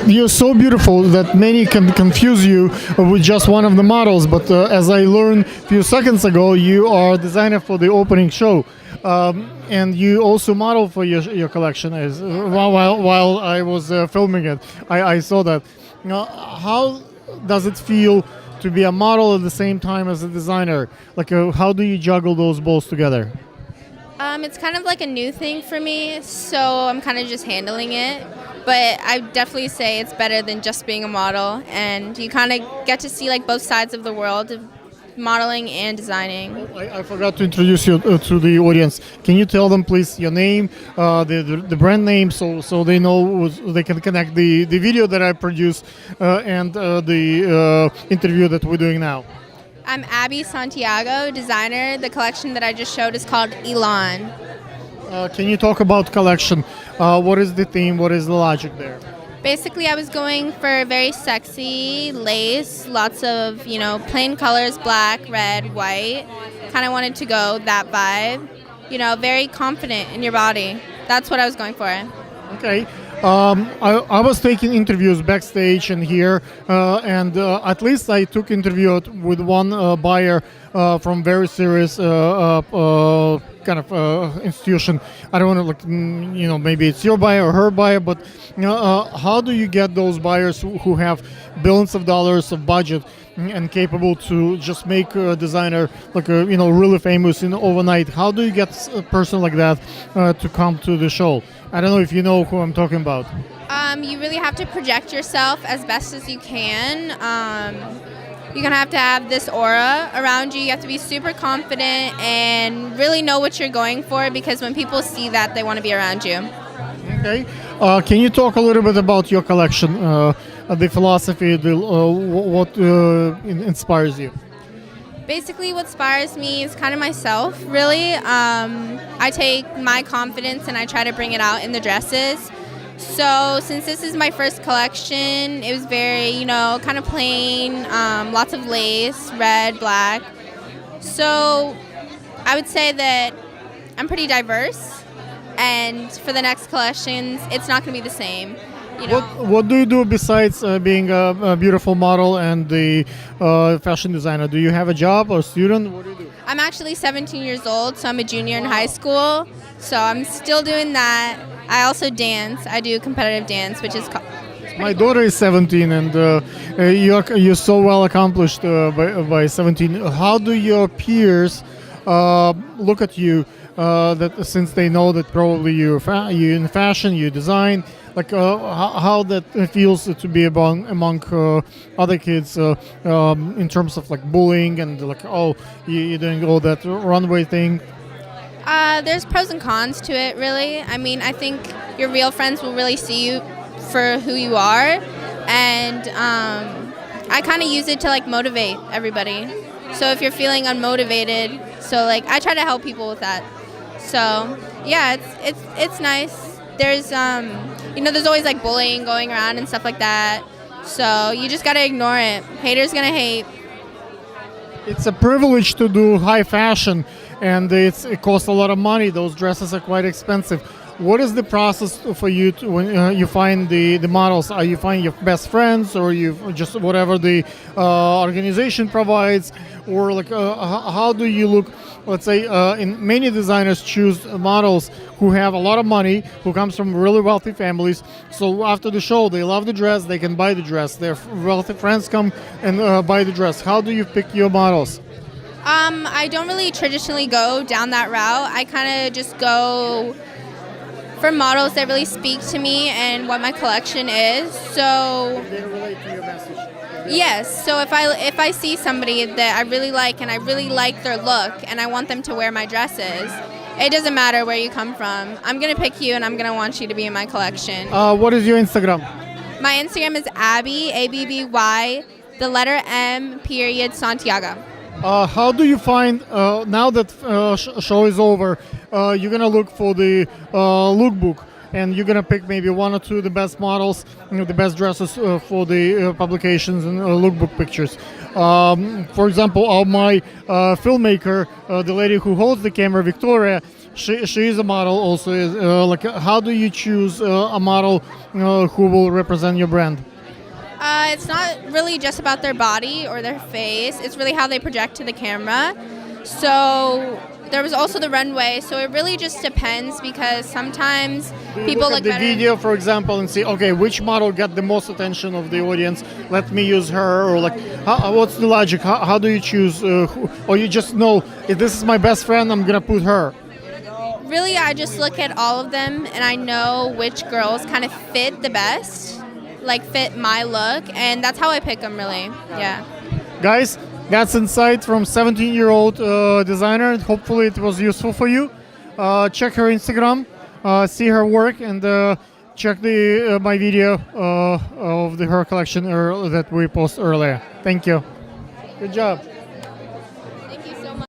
You're so beautiful that many can confuse you with just one of the models. But as I learned a few seconds ago, you are designer for the opening show. And you also model for your collection while I was filming it. I saw that. How does it feel to be a model at the same time as a designer? Like, how do you juggle those balls together? It's kind of like a new thing for me, so I'm kind of just handling it. But I definitely say it's better than just being a model, and you kind of get to see like both sides of the world of modeling and designing. I forgot to introduce you to the audience. Can you tell them, please, your name, the brand name, so they know they can connect the video that I produced and the interview that we're doing now. I'm Abby Santiago, designer. The collection that I just showed is called Elan. Can you talk about collection? What is the theme? What is the logic there? Basically, I was going for very sexy lace, lots of, plain colors, black, red, white. Kind of wanted to go that vibe. Very confident in your body. That's what I was going for. Okay. I was taking interviews backstage and here, and at least I took interview with one buyer from very serious kind of institution. I don't want to maybe it's your buyer or her buyer, but how do you get those buyers who have billions of dollars of budget and capable to just make a designer like really famous in overnight? How do you get a person like that to come to the show? I don't know if you know who I'm talking about. You really have to project yourself as best as you can. You're going to have this aura around you. You have to be super confident and really know what you're going for, because when people see that, they want to be around you. Okay. Can you talk a little bit about your collection, the philosophy, what inspires you? Basically, what inspires me is kind of myself, really. I take my confidence and I try to bring it out in the dresses. So since this is my first collection, it was very, kind of plain, lots of lace, red, black. So I would say that I'm pretty diverse, and for the next collections, it's not going to be the same. What do you do besides being a beautiful model and the fashion designer? Do you have a job or student? What do you do? I'm actually 17 years old, so I'm a junior in high school. So I'm still doing that. I also dance. I do competitive dance, which is my daughter is 17, and you're so well accomplished by 17. How do your peers look at you? That since they know that probably you in fashion, you design. Like how that feels to be among other kids in terms of like bullying and like you're doing all that runway thing. There's pros and cons to it, really. I mean, I think your real friends will really see you for who you are, and I kind of use it to like motivate everybody. So if you're feeling unmotivated, I try to help people with that. So yeah, it's nice. There's there's always like bullying going around and stuff like that. So you just gotta ignore it. Haters gonna hate. It's a privilege to do high fashion, and it costs a lot of money. Those dresses are quite expensive. What is the process for you when you find the models? Are you finding your best friends, or you just whatever the organization provides, or like how do you look? Let's say in many designers choose models who have a lot of money, who comes from really wealthy families. So after the show, they love the dress, they can buy the dress. Their wealthy friends come and buy the dress. How do you pick your models? I don't really traditionally go down that route. I kind of just go for models that really speak to me and what my collection is. So they relate to your message. Yes. So if I see somebody that I really like and I really like their look and I want them to wear my dresses, it doesn't matter where you come from. I'm gonna pick you and I'm gonna want you to be in my collection. What is your Instagram? My Instagram is Abby ABBY, the letter M period Santiago. How do you find now that show is over? You're gonna look for the lookbook, and you're gonna pick maybe one or two of the best models, the best dresses for the publications and lookbook pictures. For example, my filmmaker, the lady who holds the camera, Victoria, she is a model also. Like, how do you choose a model who will represent your brand? It's not really just about their body or their face. It's really how they project to the camera. So there was also the runway. So it really just depends because sometimes people look look at the better. video, for example, and see, okay, which model got the most attention of the audience? Let me use her. Or like, what's the logic? How do you choose? Or you just know, if this is my best friend, I'm gonna put her. Really, I just look at all of them and I know which girls kind of fit the best, like fit my look, and that's how I pick them. Really, yeah. Guys, that's insight from 17-year-old designer, and hopefully it was useful for you. Check her Instagram, see her work, and check the my video of her collection that we posted earlier. Thank you. Good job.